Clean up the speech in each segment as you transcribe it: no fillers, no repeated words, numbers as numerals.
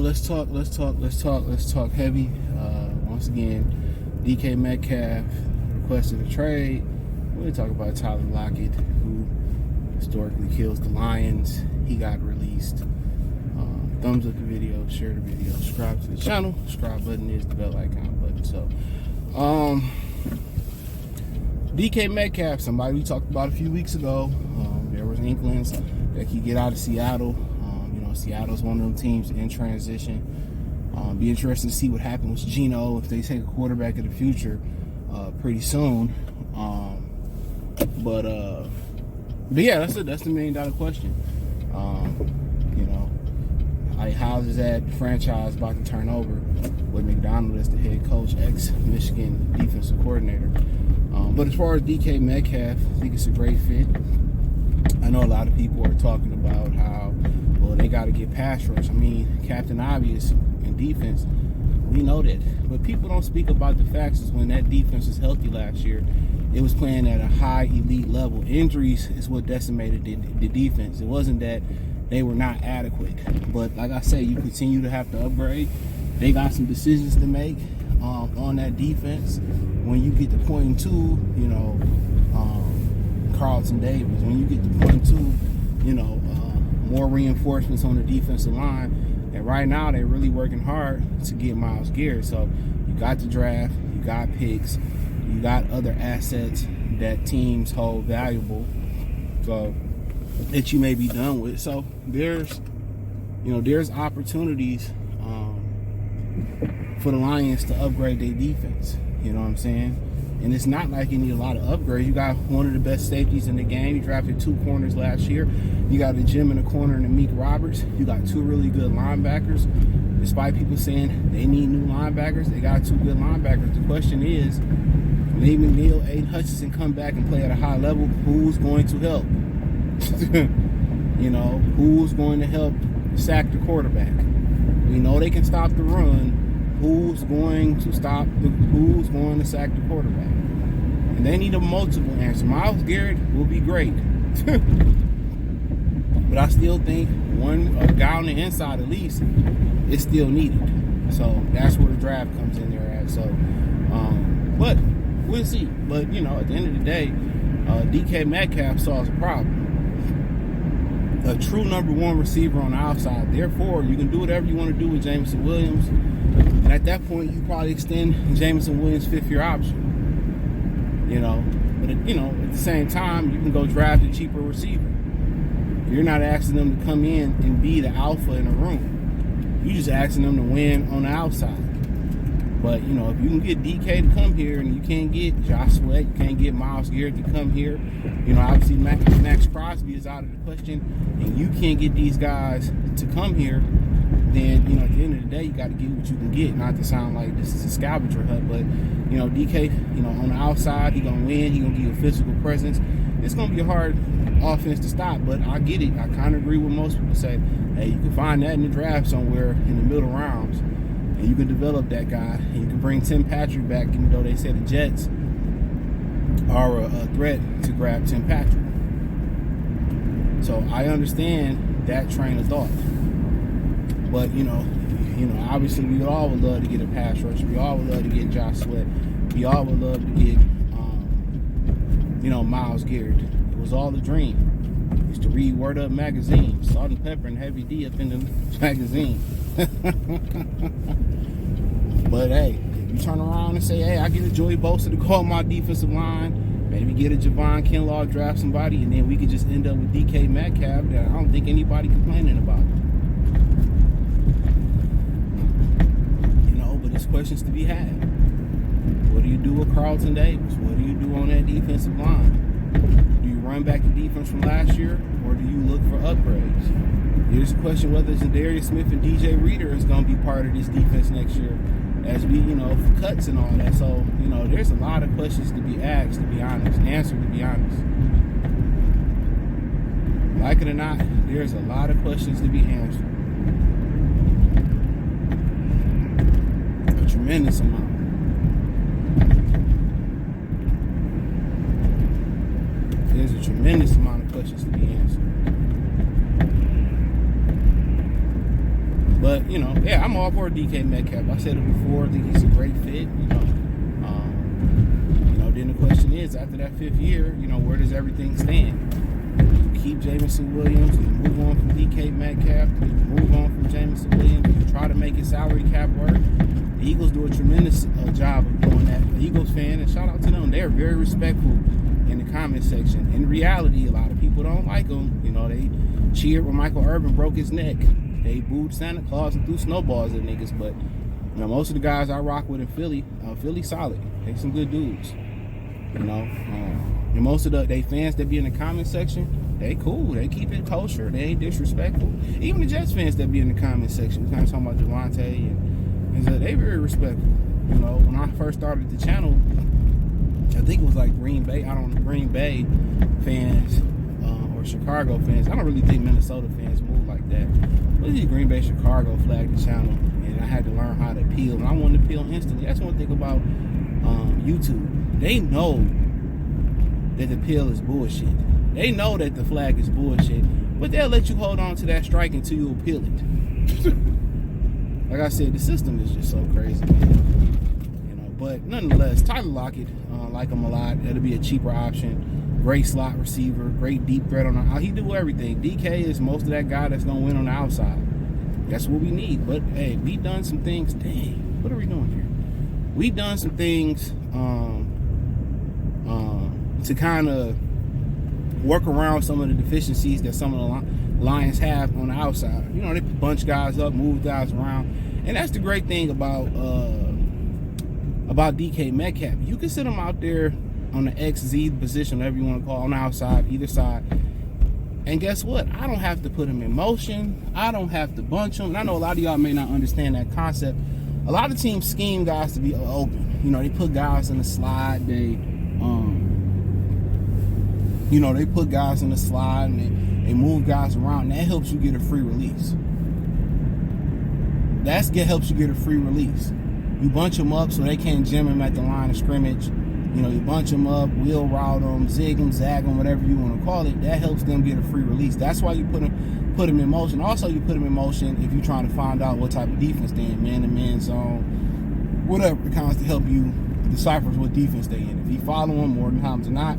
let's talk heavy. Once again, DK Metcalf requested a trade. We're going to talk about Tyler Lockett, who historically kills the Lions. He got released. Thumbs up the video, share the video, subscribe to the channel. Subscribe button is the bell icon button. So, DK Metcalf, somebody we talked about a few weeks ago. There was inklings that he get out of Seattle. Seattle's one of them teams in transition. Be interesting to see what happens with Geno if they take a quarterback of the future pretty soon. But yeah, that's the $1 million question. How is that franchise about to turn over with McDonald as the head coach, ex-Michigan defensive coordinator? But as far as DK Metcalf, I think it's a great fit. I know a lot of people are talking about how, well, they got to get pass rush. I mean, Captain Obvious in defense, we know that. But people don't speak about the facts is when that defense was healthy last year, it was playing at a high elite level. Injuries is what decimated the defense. It wasn't that they were not adequate. But like I say, you continue to have to upgrade. They got some decisions to make on that defense. When you get to point two, Carlton Davis. When you get to point two, more reinforcements on the defensive line. And right now, they're really working hard to get Myles Garrett. So you got the draft, you got picks, you got other assets that teams hold valuable. So that you may be done with. So there's opportunities for the Lions to upgrade their defense. You know what I'm saying? And it's not like you need a lot of upgrades. You got one of the best safeties in the game. You drafted 2 corners last year. You got a gem in the corner in Amik Roberts. You got 2 really good linebackers. Despite people saying they need new linebackers, they got 2 good linebackers. The question is, when Lee McNeil, Aiden Hutchinson come back and play at a high level, who's going to help? Who's going to help sack the quarterback? We know they can stop the run. Who's going to sack the quarterback? And they need a multiple answer. Myles Garrett will be great. But I still think a guy on the inside at least is still needed. So that's where the draft comes in there at. So, but we'll see. But, at the end of the day, DK Metcalf solves a problem. A true number 1 receiver on the outside. Therefore, you can do whatever you want to do with Jameson Williams. And at that point, you probably extend Jameson Williams' 5th-year option. But at the same time, you can go draft a cheaper receiver. You're not asking them to come in and be the alpha in the room. You're just asking them to win on the outside. But, if you can get DK to come here and you can't get Josh Sweat, you can't get Myles Garrett to come here, obviously Max Crosby is out of the question, and you can't get these guys to come here, then, at the end of the day, you got to get what you can get. Not to sound like this is a scavenger hunt, but, DK, on the outside, he's going to win. He's going to give you a physical presence. It's going to be a hard offense to stop, but I get it. I kind of agree with most people say, hey, you can find that in the draft somewhere in the middle rounds, and you can develop that guy, and you can bring Tim Patrick back, even though they say the Jets are a threat to grab Tim Patrick. So I understand that train of thought. But, obviously we all would love to get a pass rush. We all would love to get Josh Sweat. We all would love to get, Myles Garrett. It was all a dream. Used to read Word Up magazine, Salt and Pepper and Heavy D up in the magazine. But, hey, if you turn around and say, hey, I get a Joey Bosa to call my defensive line, maybe get a Javon Kinlaw, draft somebody, and then we could just end up with DK Metcalf, that I don't think anybody complaining about it. But there's questions to be had. What do you do with Carlton Davis? What do you do on that defensive line? Do you run back the defense from last year, or do you look for upgrades? Here's the question whether Zadarius Smith and DJ Reader is going to be part of this defense next year as we, for cuts and all that. So, there's a lot of questions to be asked, to be honest, answered, to be honest. Like it or not, there's a lot of questions to be answered. A tremendous amount. There's a tremendous amount of questions to be answered. But, yeah, I'm all for DK Metcalf. I said it before. I think he's a great fit, Then the question is, after that 5th year, where does everything stand? You keep Jameson Williams, you move on from DK Metcalf, you move on from Jameson Williams, you try to make his salary cap work. The Eagles do a tremendous job of doing that. The Eagles fan, and shout out to them, they're very respectful in the comment section. In reality, a lot of people don't like them. They cheered when Michael Irvin broke his neck. They booed Santa Claus and threw snowballs at niggas. But most of the guys I rock with in Philly, Philly solid. They some good dudes. And most of they fans that be in the comment section, they cool. They keep it kosher. They ain't disrespectful. Even the Jets fans that be in the comment section, we're kind of talking about Devontae and they very respectful. When I first started the channel, I think it was like Green Bay fans or Chicago fans. I don't really think Minnesota fans move like that. But these Green Bay, Chicago flagged the channel, and I had to learn how to peel. And I wanted to peel instantly. That's one thing about YouTube. They know that the peel is bullshit. They know that the flag is bullshit, but they'll let you hold on to that strike until you appeal it. Like I said, the system is just so crazy, man. But nonetheless, Tyler Lockett, like him a lot. It'll be a cheaper option. Great slot receiver, great deep threat on the outside. He do everything. DK is most of that guy that's gonna win on the outside. That's what we need. But hey, we done some things. Dang, what are we doing here? We done some things to kind of work around some of the deficiencies that some of the Lions have on the outside. They bunch guys up, move guys around, and that's the great thing about DK Metcalf. You can sit him out there on the XZ position, whatever you want to call it, on the outside, either side. And guess what? I don't have to put him in motion. I don't have to bunch him. And I know a lot of y'all may not understand that concept. A lot of teams scheme guys to be open. They put guys in the slide. They put guys in the slide and they move guys around. And that helps you get a free release. Helps you get a free release. You bunch them up so they can't jam him at the line of scrimmage. You bunch them up, wheel route them, zig them, zag them, whatever you want to call it. That helps them get a free release. That's why you put them in motion. Also, you put them in motion if you're trying to find out what type of defense they're in, man-to-man zone, whatever. It kind of to help you decipher what defense they're in. If you follow them more than times than not,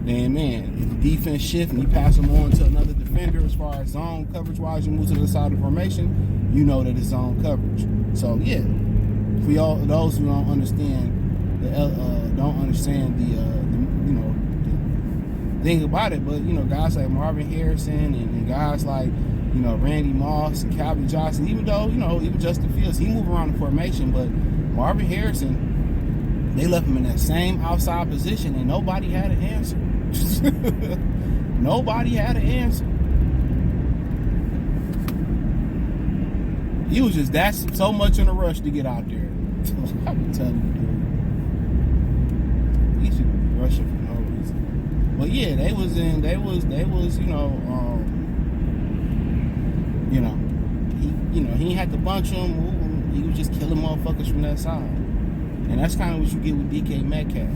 then, man, if the defense shifts and you pass them on to another defender as far as zone coverage-wise, you move to the side of the formation, you know that it's zone coverage. So, yeah, for those who don't understand the thing about it, but guys like Marvin Harrison and guys like Randy Moss and Calvin Johnson, even though even Justin Fields, he moved around the formation, but Marvin Harrison, they left him in that same outside position and nobody had an answer. Nobody had an answer. He was just so much in a rush to get out there. I'm telling you, he should be rushing for no reason. But yeah, they was he ain't had to bunch them, move them. He was just killing motherfuckers from that side. And that's kind of what you get with DK Metcalf.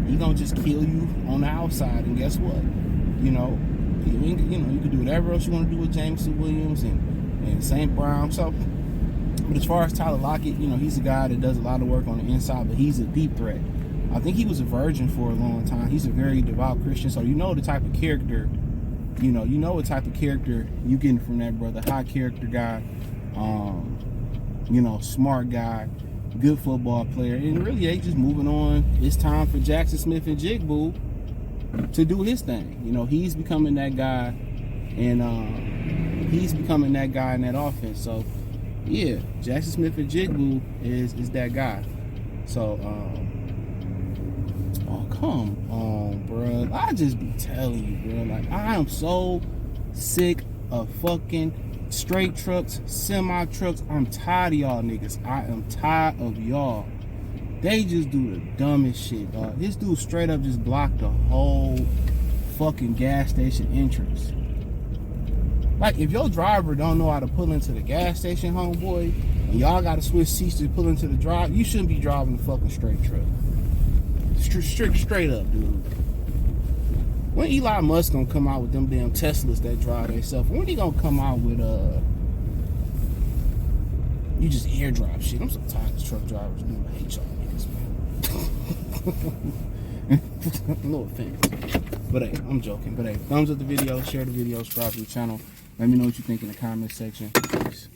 He gonna just kill you on the outside, and guess what? You can do whatever else you want to do with Jameson Williams and St. Brown. So, but as far as Tyler Lockett, he's a guy that does a lot of work on the inside, but he's a deep threat. I think he was a virgin for a long time. He's a very devout Christian, so the type of character, what type of character you getting from that brother. High character guy, smart guy, good football player, and really they just moving on. It's time for Jackson Smith and Jigaboo to do his thing. He's becoming that guy, and he's becoming that guy in that offense. So yeah, Jackson Smith and Jigaboo is that guy. So come on, bro. I just be telling you, bro. Like, I am so sick of fucking straight trucks, semi trucks. I'm tired of y'all niggas. I am tired of y'all. They just do the dumbest shit, dog. This dude straight up just blocked the whole fucking gas station entrance. Like, if your driver don't know how to pull into the gas station, homeboy, and y'all gotta switch seats to pull into the drive, you shouldn't be driving the fucking straight truck. Straight up, dude. When Eli Musk gonna come out with them damn Teslas that drive themselves? When he gonna come out with You just airdrop shit. I'm so tired of truck drivers, dude. I hate y'all niggas, man. No offense. But hey, I'm joking. But hey, thumbs up the video, share the video, subscribe to the channel. Let me know what you think in the comment section. Peace.